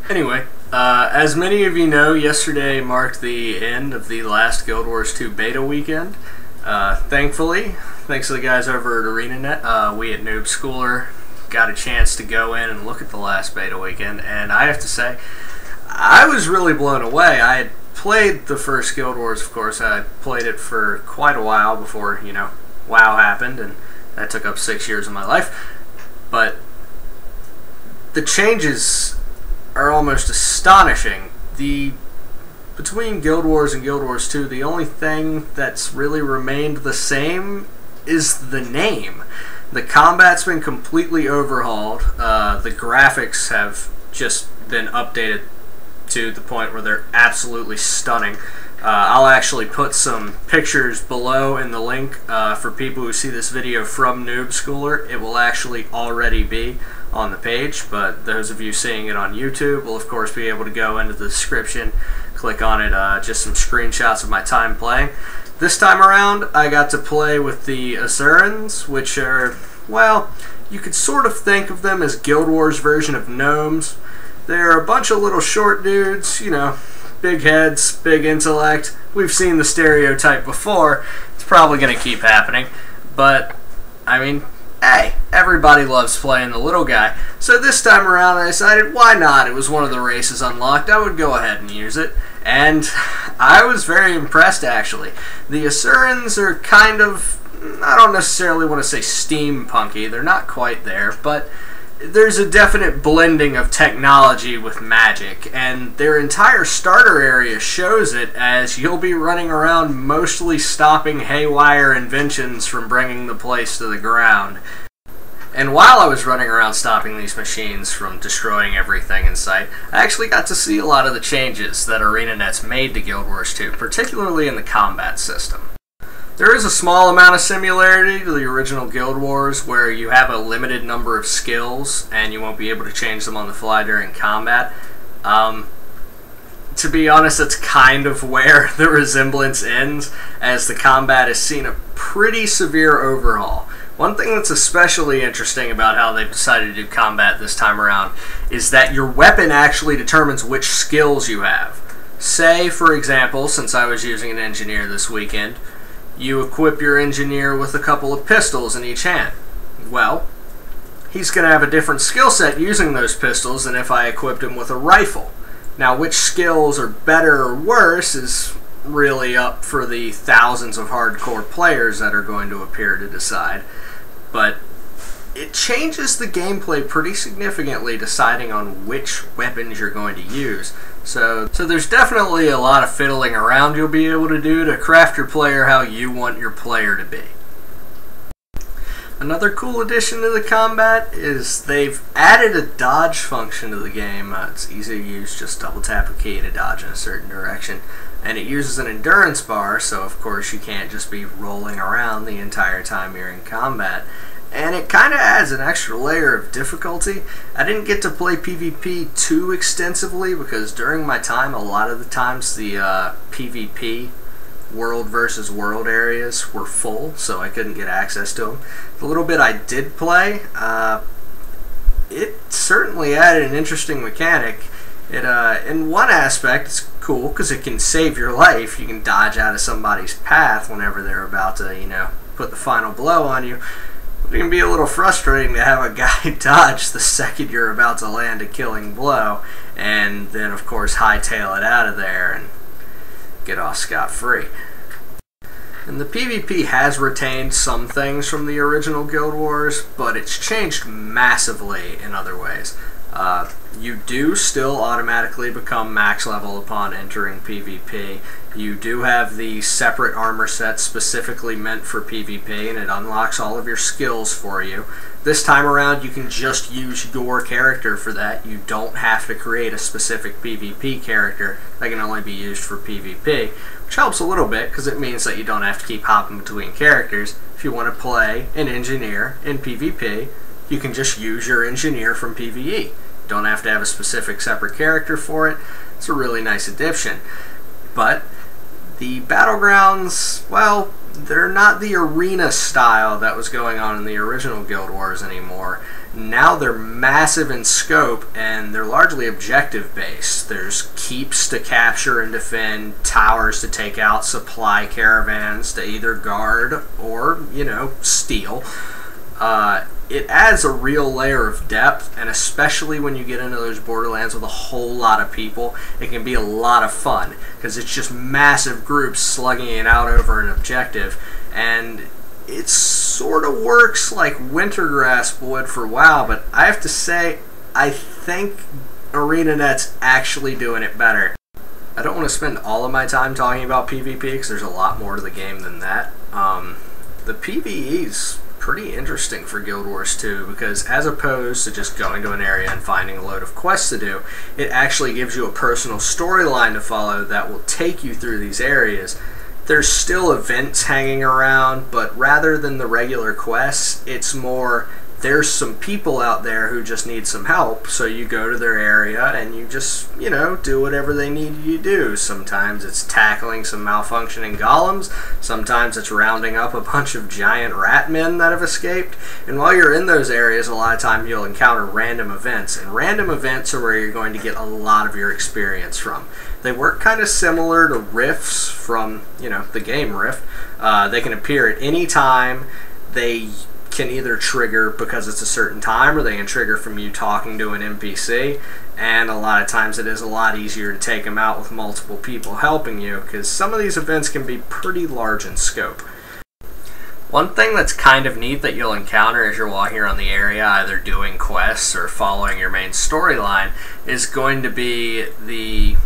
Anyway, as many of you know, yesterday marked the end of the last Guild Wars 2 beta weekend. Thankfully, thanks to the guys over at ArenaNet, we at Noobschooler got a chance to go in and look at the last beta weekend, and I have to say, I was really blown away. I had played the first Guild Wars, of course. I played it for quite a while before, WoW happened, and that took up 6 years of my life. But the changes are almost astonishing. Between Guild Wars and Guild Wars 2, the only thing that's really remained the same is the name. The combat's been completely overhauled. The graphics have just been updated to the point where they're absolutely stunning. I'll actually put some pictures below in the link for people who see this video from Noobschooler. It will actually already be on the page, but those of you seeing it on YouTube will of course be able to go into the description, click on it, just some screenshots of my time playing. This time around I got to play with the Azurans, which are, well, you could sort of think of them as Guild Wars version of gnomes. They're a bunch of little short dudes, big heads, big intellect. We've seen the stereotype before. It's probably going to keep happening. But, I mean, hey, everybody loves playing the little guy. So this time around I decided, why not? It was one of the races unlocked. I would go ahead and use it. And I was very impressed, actually. The Azurans are kind of, I don't necessarily want to say steampunky. They're not quite there, but there's a definite blending of technology with magic, and their entire starter area shows it, as you'll be running around mostly stopping haywire inventions from bringing the place to the ground. And while I was running around stopping these machines from destroying everything in sight, I actually got to see a lot of the changes that ArenaNet's made to Guild Wars 2, particularly in the combat system. There is a small amount of similarity to the original Guild Wars, where you have a limited number of skills and you won't be able to change them on the fly during combat. To be honest, that's kind of where the resemblance ends, as the combat has seen a pretty severe overhaul. One thing that's especially interesting about how they've decided to do combat this time around is that your weapon actually determines which skills you have. Say, for example, since I was using an engineer this weekend, you equip your engineer with a couple of pistols in each hand. Well, he's going to have a different skill set using those pistols than if I equipped him with a rifle. Now, which skills are better or worse is really up for the thousands of hardcore players that are going to appear to decide. But it changes the gameplay pretty significantly, deciding on which weapons you're going to use. So there's definitely a lot of fiddling around you'll be able to do to craft your player how you want your player to be. Another cool addition to the combat is they've added a dodge function to the game. It's easy to use, just double tap a key to dodge in a certain direction. And it uses an endurance bar, so of course you can't just be rolling around the entire time you're in combat. And it kind of adds an extra layer of difficulty. I didn't get to play PvP too extensively because during my time, a lot of the times the PvP world versus world areas were full, so I couldn't get access to them. The little bit I did play, it certainly added an interesting mechanic. In one aspect, it's cool because it can save your life. You can dodge out of somebody's path whenever they're about to, put the final blow on you. It can be a little frustrating to have a guy dodge the second you're about to land a killing blow, and then of course hightail it out of there and get off scot-free. And the PvP has retained some things from the original Guild Wars, but it's changed massively in other ways. You do still automatically become max level upon entering PvP. You do have the separate armor set specifically meant for PvP, and it unlocks all of your skills for you. This time around, you can just use your character for that. You don't have to create a specific PvP character that can only be used for PvP, which helps a little bit because it means that you don't have to keep hopping between characters. If you want to play an engineer in PvP, you can just use your engineer from PvE. You don't have to have a specific separate character for it. It's a really nice addition. But the battlegrounds, well, they're not the arena style that was going on in the original Guild Wars anymore. Now they're massive in scope, and they're largely objective based. There's keeps to capture and defend, towers to take out, supply caravans to either guard or, steal. It adds a real layer of depth, and especially when you get into those Borderlands with a whole lot of people, it can be a lot of fun, because it's just massive groups slugging it out over an objective, and it sort of works like Wintergrasp would for WoW, but I have to say, I think ArenaNet's actually doing it better. I don't want to spend all of my time talking about PvP, because there's a lot more to the game than that. The PvE's pretty interesting for Guild Wars 2, because as opposed to just going to an area and finding a load of quests to do, it actually gives you a personal storyline to follow that will take you through these areas. There's still events hanging around, but rather than the regular quests, it's more, there's some people out there who just need some help, so you go to their area and you just, do whatever they need you to do. Sometimes it's tackling some malfunctioning golems, sometimes it's rounding up a bunch of giant rat men that have escaped, and while you're in those areas, a lot of time you'll encounter random events, and random events are where you're going to get a lot of your experience from. They work kind of similar to rifts from, the game Rift. They can appear at any time. They can either trigger because it's a certain time, or they can trigger from you talking to an NPC, and a lot of times it is a lot easier to take them out with multiple people helping you, because some of these events can be pretty large in scope. One thing that's kind of neat that you'll encounter as you're walking around the area, either doing quests or following your main storyline, is going to be the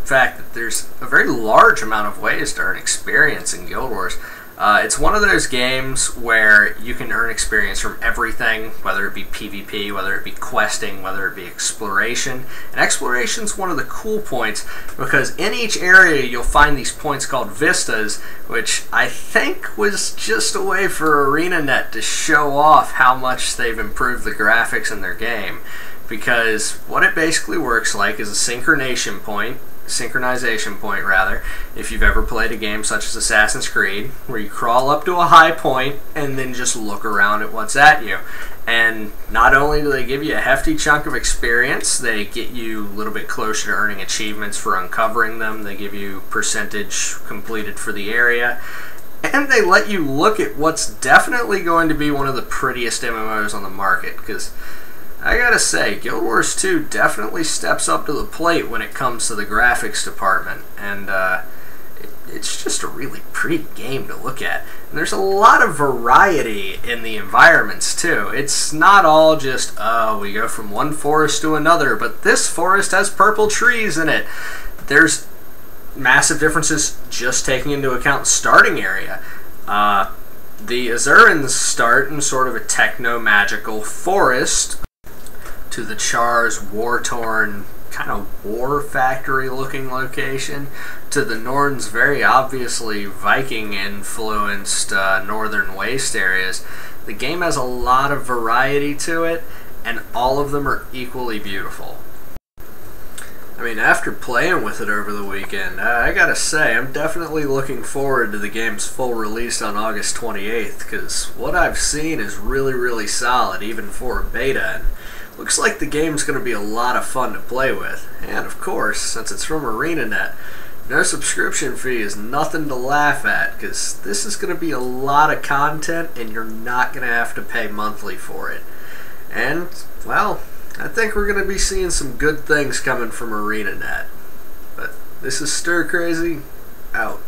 fact that there's a very large amount of ways to earn experience in Guild Wars. It's one of those games where you can earn experience from everything, whether it be PvP, whether it be questing, whether it be exploration. And exploration's one of the cool points, because in each area you'll find these points called vistas, which I think was just a way for ArenaNet to show off how much they've improved the graphics in their game. Because what it basically works like is a synchronization point, if you've ever played a game such as Assassin's Creed, where you crawl up to a high point and then just look around at what's at you. And not only do they give you a hefty chunk of experience, they get you a little bit closer to earning achievements for uncovering them, they give you percentage completed for the area, and they let you look at what's definitely going to be one of the prettiest MMOs on the market, because I gotta say, Guild Wars 2 definitely steps up to the plate when it comes to the graphics department, and it's just a really pretty game to look at. And there's a lot of variety in the environments too. It's not all just, oh, we go from one forest to another, but this forest has purple trees in it. There's massive differences just taking into account starting area. The Azurans start in sort of a techno-magical forest, to the Char's war-torn, kind of war factory-looking location, to the Norn's very obviously Viking-influenced northern waste areas. The game has a lot of variety to it, and all of them are equally beautiful. I mean, after playing with it over the weekend, I gotta say, I'm definitely looking forward to the game's full release on August 28th, because what I've seen is really, really solid, even for a beta, and looks like the game's going to be a lot of fun to play with. And of course, since it's from ArenaNet, no subscription fee is nothing to laugh at, because this is going to be a lot of content and you're not going to have to pay monthly for it. And, well, I think we're going to be seeing some good things coming from ArenaNet. But this is Stir Crazy, out.